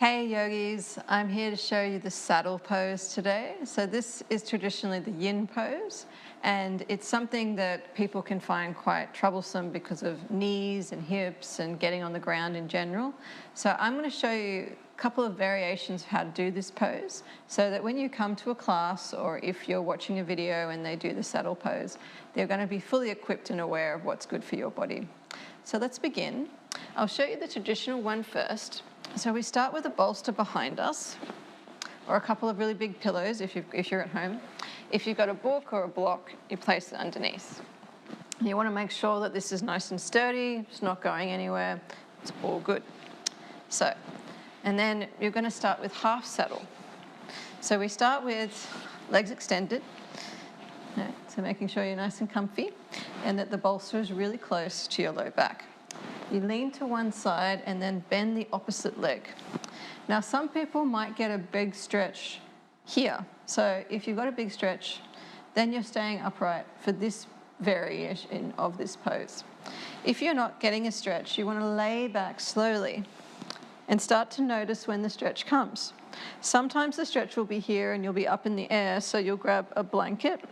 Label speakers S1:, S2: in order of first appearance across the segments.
S1: Hey yogis, I'm here to show you the saddle pose today. So this is traditionally the yin pose, and it's something that people can find quite troublesome because of knees and hips and getting on the ground in general. So I'm going to show you a couple of variations of how to do this pose so that when you come to a class or if you're watching a video and they do the saddle pose, they're going to be fully equipped and aware of what's good for your body. So let's begin. I'll show you the traditional one first. So we start with a bolster behind us, or a couple of really big pillows if you're at home. If you've got a book or a block, you place it underneath. You want to make sure that this is nice and sturdy, it's not going anywhere, it's all good. So, and then you're going to start with half saddle. So we start with legs extended, so making sure you're nice and comfy, and that the bolster is really close to your low back. You lean to one side and then bend the opposite leg. Now, some people might get a big stretch here. So if you've got a big stretch, then you're staying upright for this variation of this pose. If you're not getting a stretch, you want to lay back slowly and start to notice when the stretch comes. Sometimes the stretch will be here and you'll be up in the air, so you'll grab a blanket,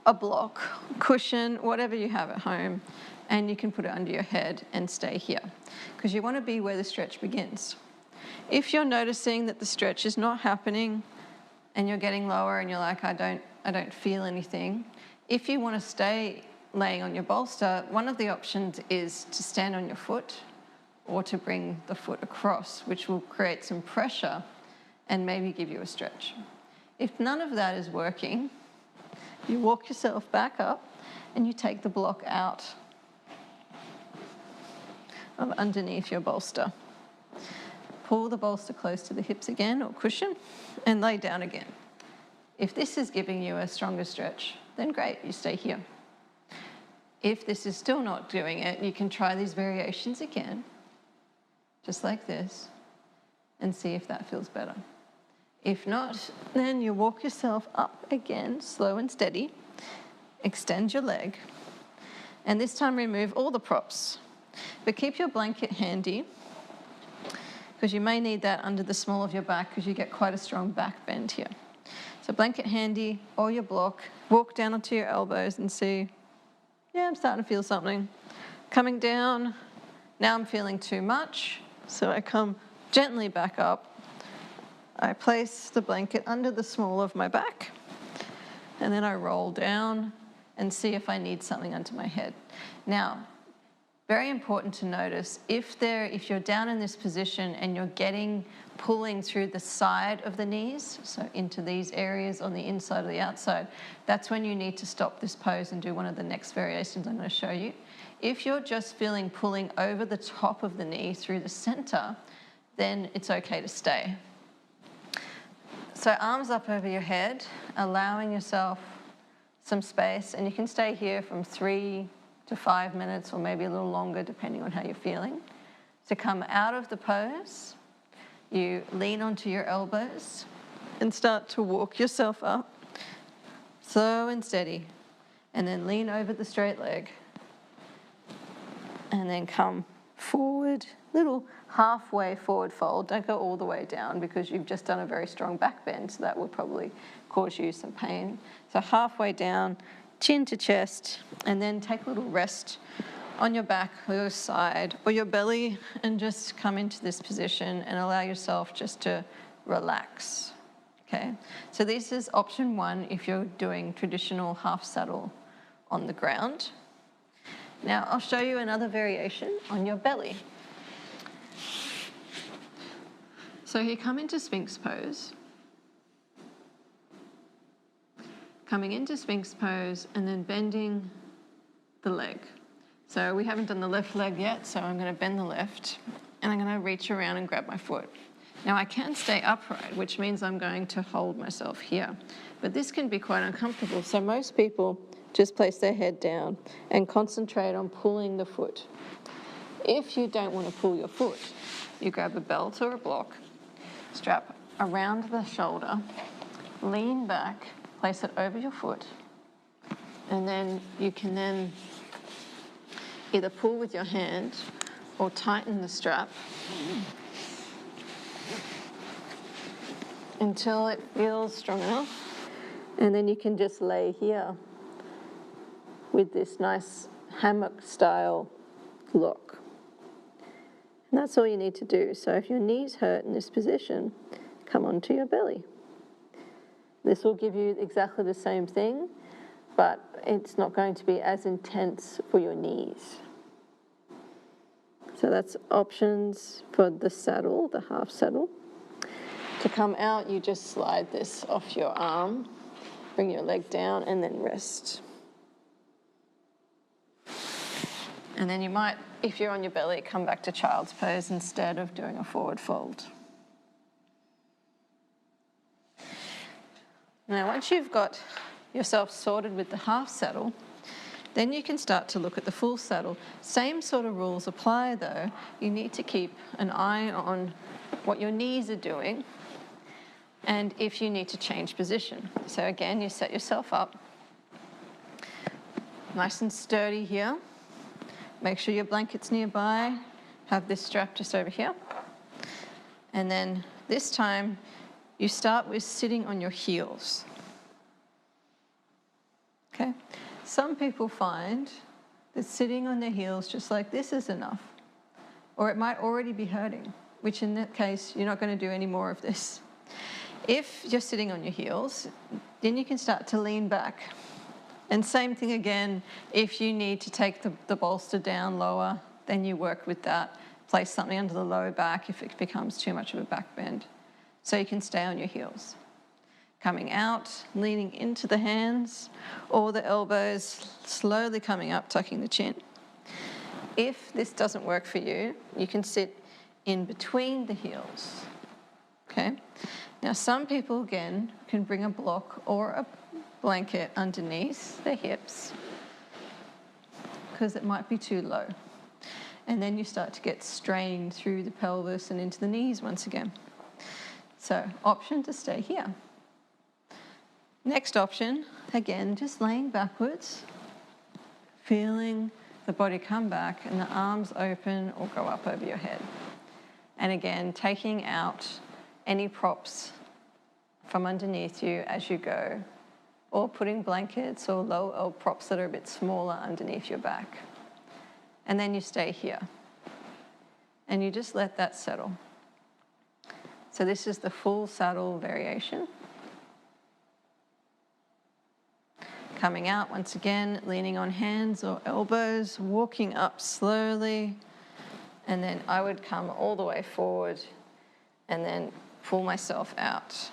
S1: a block, cushion, whatever you have at home, and you can put it under your head and stay here because you want to be where the stretch begins. If you're noticing that the stretch is not happening and you're getting lower and you're like, I don't feel anything, if you want to stay laying on your bolster, one of the options is to stand on your foot or to bring the foot across, which will create some pressure and maybe give you a stretch. If none of that is working, you walk yourself back up and you take the block out of underneath your bolster. Pull the bolster close to the hips again, or cushion, and lay down again. If this is giving you a stronger stretch, then great, you stay here. If this is still not doing it, you can try these variations again, just like this, and see if that feels better. If not, then you walk yourself up again, slow and steady, extend your leg, and this time remove all the props. But keep your blanket handy because you may need that under the small of your back because you get quite a strong back bend here. So blanket handy or your block, walk down onto your elbows and see, yeah, I'm starting to feel something. Coming down, now I'm feeling too much, so I come gently back up. I place the blanket under the small of my back and then I roll down and see if I need something under my head. Now, very important to notice, if you're down in this position and you're pulling through the side of the knees, so into these areas on the inside or the outside, that's when you need to stop this pose and do one of the next variations I'm going to show you. If you're just feeling pulling over the top of the knee through the center, then it's okay to stay. So arms up over your head, allowing yourself some space, and you can stay here from 3 to 5 minutes or maybe a little longer depending on how you're feeling. To come out of the pose, you lean onto your elbows and start to walk yourself up, slow and steady, and then lean over the straight leg and then come forward, little halfway forward fold. Don't go all the way down because you've just done a very strong back bend, so that will probably cause you some pain. So halfway down, chin to chest, and then take a little rest on your back or your side or your belly and just come into this position and allow yourself just to relax, okay? So this is option one if you're doing traditional half saddle on the ground. Now I'll show you another variation on your belly. So you come into Sphinx pose, coming into Sphinx pose and then bending the leg. So we haven't done the left leg yet, so I'm going to bend the left and I'm going to reach around and grab my foot. Now I can stay upright, which means I'm going to hold myself here, but this can be quite uncomfortable. So most people just place their head down and concentrate on pulling the foot. If you don't want to pull your foot, you grab a belt or a block, strap around the shoulder, lean back, place it over your foot, and then you can either pull with your hand or tighten the strap until it feels strong enough. And then you can just lay here with this nice hammock style look. And that's all you need to do. So if your knees hurt in this position, come onto your belly. This will give you exactly the same thing, but it's not going to be as intense for your knees. So that's options for the saddle, the half saddle. To come out, you just slide this off your arm, bring your leg down, and then rest. And then you might, if you're on your belly, come back to child's pose instead of doing a forward fold. Now, once you've got yourself sorted with the half saddle, then you can start to look at the full saddle. Same sort of rules apply though. You need to keep an eye on what your knees are doing and if you need to change position. So again, you set yourself up nice and sturdy here. Make sure your blanket's nearby. Have this strap just over here. And then this time, you start with sitting on your heels. Okay? Some people find that sitting on their heels just like this is enough. Or it might already be hurting, which in that case, you're not going to do any more of this. If you're sitting on your heels, then you can start to lean back. And same thing again, if you need to take the bolster down lower, then you work with that. Place something under the lower back if it becomes too much of a back bend. So you can stay on your heels. Coming out, leaning into the hands or the elbows, slowly coming up, tucking the chin. If this doesn't work for you, you can sit in between the heels. Okay? Now some people, again, can bring a block or a blanket underneath their hips because it might be too low. And then you start to get strain through the pelvis and into the knees once again. So option to stay here. Next option, again, just laying backwards, feeling the body come back and the arms open or go up over your head. And again, taking out any props from underneath you as you go, or putting blankets or low props that are a bit smaller underneath your back. And then you stay here. And you just let that settle. So this is the full saddle variation. Coming out once again, leaning on hands or elbows, walking up slowly. And then I would come all the way forward and then pull myself out.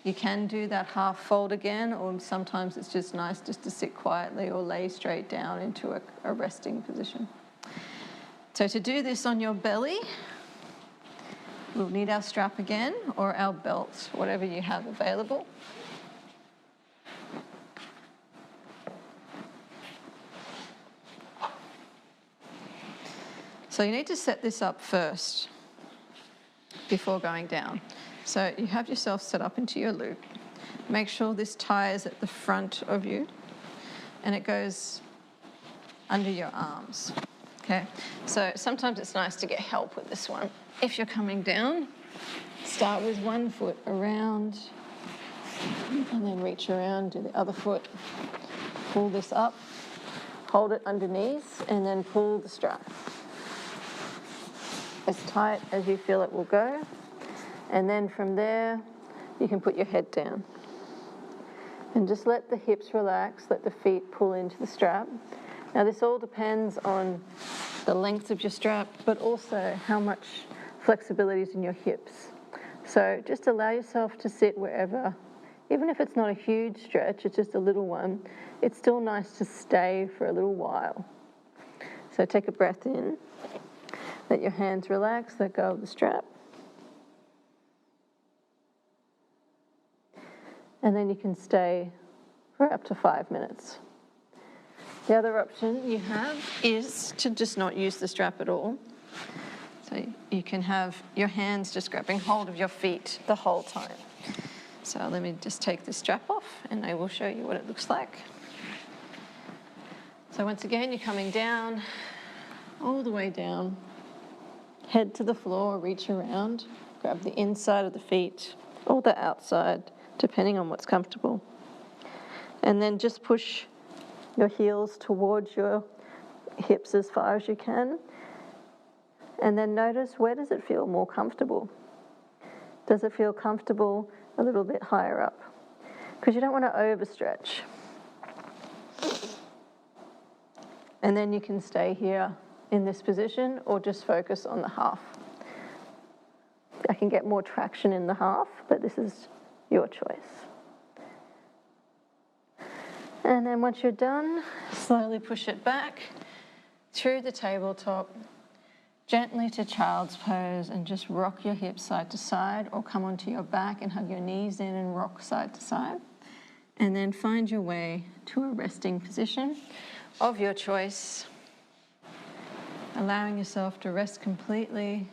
S1: You can do that half fold again, or sometimes it's just nice just to sit quietly or lay straight down into a resting position. So to do this on your belly, we'll need our strap again or our belt, whatever you have available. So you need to set this up first before going down. So you have yourself set up into your loop. Make sure this ties at the front of you and it goes under your arms, okay? So sometimes it's nice to get help with this one. If you're coming down, start with one foot around and then reach around, do the other foot, pull this up, hold it underneath and then pull the strap. As tight as you feel it will go. And then from there, you can put your head down. And just let the hips relax, let the feet pull into the strap. Now this all depends on the length of your strap, but also how much flexibility is in your hips. So just allow yourself to sit wherever, even if it's not a huge stretch, it's just a little one, it's still nice to stay for a little while. So take a breath in, let your hands relax, let go of the strap. And then you can stay for up to 5 minutes. The other option you have is to just not use the strap at all. So you can have your hands just grabbing hold of your feet the whole time. So let me just take the strap off and I will show you what it looks like. So once again, you're coming down, all the way down. Head to the floor, reach around, grab the inside of the feet, or the outside, depending on what's comfortable. And then just push your heels towards your hips as far as you can. And then notice, where does it feel more comfortable? Does it feel comfortable a little bit higher up? Because you don't want to overstretch. And then you can stay here in this position or just focus on the half. I can get more traction in the half, but this is your choice. And then once you're done, slowly push it back through the tabletop, gently to child's pose, and just rock your hips side to side, or come onto your back and hug your knees in and rock side to side. And then find your way to a resting position of your choice, allowing yourself to rest completely.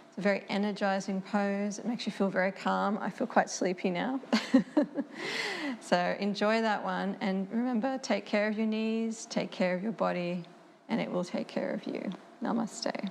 S1: It's a very energizing pose. It makes you feel very calm. I feel quite sleepy now. So enjoy that one. And remember, take care of your knees, take care of your body, and it will take care of you. Namaste.